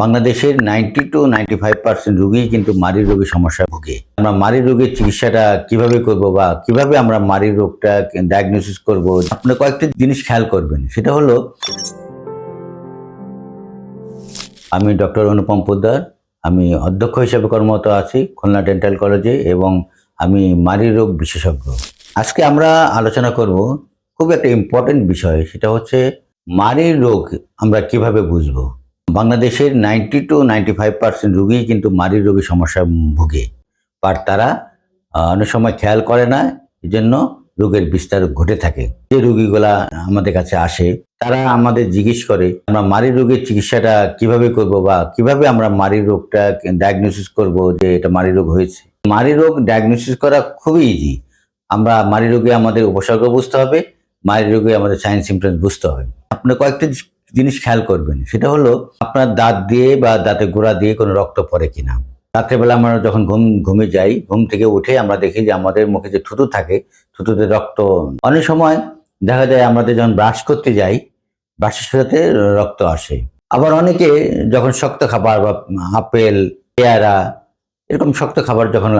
বাংলাদেশের 90 to 95% রোগী কিন্তু মারি রোগের সমস্যায় ভোগে। আমরা মারি রোগের চিকিৎসাটা কিভাবে করব বা কিভাবে আমরা মারি রোগটা ডায়াগনোসিস করব, আপনি কয়েকটি জিনিস খেয়াল করবেন। সেটা হলো, আমি ডক্টর অনুপম পোদ্দার, আমি অধ্যক্ষ হিসেবে কর্মরত আছি খুলনা ডেন্টাল কলেজে এবং আমি মারি রোগ বিশেষজ্ঞ। আজকে আমরা আলোচনা করব খুব একটা ইম্পর্টেন্ট বিষয়, সেটা হচ্ছে মারি রোগ আমরা কিভাবে বুঝবো। বাংলাদেশের 90 to 95% রোগী কিন্তু মারি রোগের সমস্যায় ভোগে, আর তারা অনেক সময় খেয়াল করে না, এই জন্য রোগের বিস্তার ঘটে থাকে। যে রোগীগুলা আমাদের কাছে আসে তারা আমাদের জিজ্ঞেস করে আমরা মারি রোগের চিকিৎসাটা কিভাবে করব বা কিভাবে আমরা মারি রোগটা ডায়াগনোসিস করব যে এটা মারি রোগ হয়েছে। মারি রোগ ডায়াগনোসিস করা খুবই ইজি। আমরা মারি রোগে আমাদের উপসর্গ বুঝতে হবে, মারি রোগে আমাদের সাইন সিমটমস বুঝতে হবে। আপনি কয়েকটি জিনিস খেয়াল করবেন, সেটা হলো আপনার দাঁত দিয়ে বা দাঁতের গোড়া দিয়ে কোনো রক্ত পড়ে কিনা। রাত্রেবেলা আমরা যখন ঘুমে যাই, ঘুম থেকে উঠে আমরা দেখি যে আমাদের মুখে যে থুতু থাকে, থুতুতে রক্ত। অনেক সময় দেখা যায় আমাদের যখন ব্রাশ করতে যাই, ব্রাশের সাথে রক্ত আসে। আবার অনেকে যখন শক্ত খাবার বা আপেল, পেয়ারা, এরকম শক্ত খাবার যখন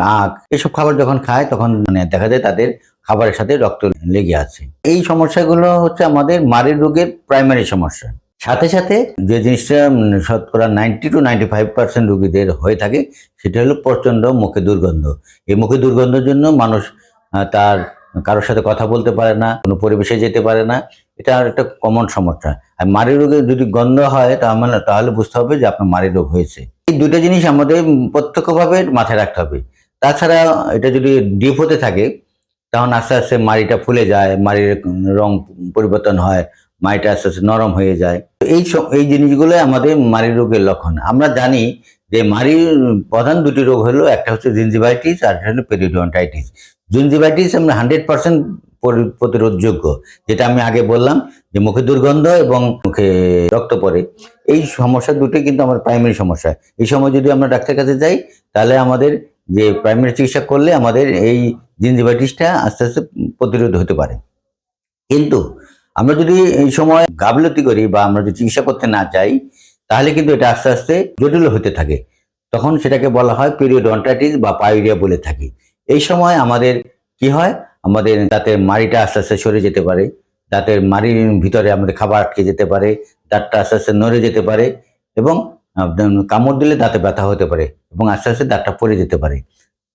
এসব খাবার যখন খায়, তখন দেখা যায় তাদের খাবারের সাথে রক্ত লেগে আছে। এই সমস্যাগুলো হচ্ছে আমাদের মারি রোগের প্রাইমারি সমস্যা। সাথে সাথে যে জিনিসটা শতকরা 90 to 95% রোগীদের হয়ে থাকে, সেটা হলো প্রচন্ড মুখে দুর্গন্ধ। এই মুখে দুর্গন্ধের জন্য মানুষ তার কারোর সাথে কথা বলতে পারে না, কোনো পরিবেশে যেতে পারে না। এটা একটা কমন সমস্যা। আর মারি রোগে যদি গন্ধ হয় তাহলে বুঝতে হবে যে আপনার মারি রোগ হয়েছে। এই দুটো জিনিস আমাদের প্রত্যক্ষভাবে মাথায় রাখতে হবে। তাছাড়া এটা যদি ডিপ হতে থাকে, তখন আস্তে আস্তে মাড়িটা ফুলে যায়, মাড়ির রং পরিবর্তন হয়, মাড়িটা আস্তে আস্তে নরম হয়ে যায়। এই জিনিসগুলো আমাদের মারি রোগের লক্ষণ। আমরা জানি যে মারির প্রধান দুটি রোগ হলো, একটা হচ্ছে জিঞ্জিভাইটিস আর একটা হলো পেরিওডন্টাইটিস। জিঞ্জিভাইটিস আমরা 100% প্রতিরোধযোগ্য, যেটা আমি আগে বললাম যে মুখে দুর্গন্ধ এবং মুখে রক্ত পড়ে। এই সমস্যা দুটি কিন্তু আমার প্রাইমারি সমস্যা। এই সময় যদি আমরা ডাক্তারের কাছে যাই, তাহলে আমাদের যে প্রাইমারি চিকিৎসা করলে আমাদের এই জিঞ্জিভাইটিসটা আস্তে আস্তে প্রতিরোধ হতে পারে। কিন্তু আমরা যদি এই সময় গাফিলতি করি বা আমরা যদি চিকিৎসা করতে না চাই, তাহলে কিন্তু এটা আস্তে আস্তে জটিল হতে থাকে। তখন সেটাকে বলা হয় পেরিওডন্টাইটিস বা পাইউরিয়া বলে থাকি। এই সময় আমাদের কি হয়, আমাদের দাঁতের মাড়িটা আস্তে আস্তে সরে যেতে পারে, দাঁতের মাড়ির ভিতরে আমাদের খাবার আটকে যেতে পারে, দাঁতটা আস্তে আস্তে নড়ে যেতে পারে এবং কামড় দিলে দাঁতে ব্যথা হতে পারে এবং আস্তে আস্তে দাঁতটা পড়ে যেতে পারে।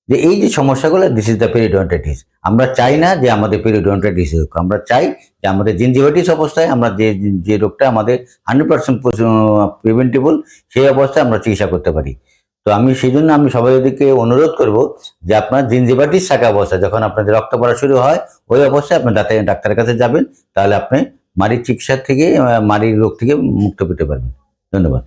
যে এই যে সমস্যাগুলো, দিস ইজ দ্য পেরিওডন্টাইটিস। আমরা চাই না যে আমাদের পেরিওডন্টাইটিস হোক, আমরা চাই যে আমাদের জিঞ্জিভাইটিস অবস্থায় আমরা যে রোগটা আমাদের 100% প্রিভেন্টেবল, সেই অবস্থায় আমরা চিকিৎসা করতে পারি। তো সেই জন্য আমি সবাইকে অনুরোধ করব যে আপনার জিঞ্জিভাইটিস থাকা অবস্থায়, যখন আপনাদের রক্ত পড়া শুরু হয়, ওই অবস্থায় আপনি ডাক্তারের কাছে যাবেন, তাহলে আপনি মারির চিকিৎসা থেকে, মারির রোগ থেকে মুক্ত পেতে পারবেন। ধন্যবাদ।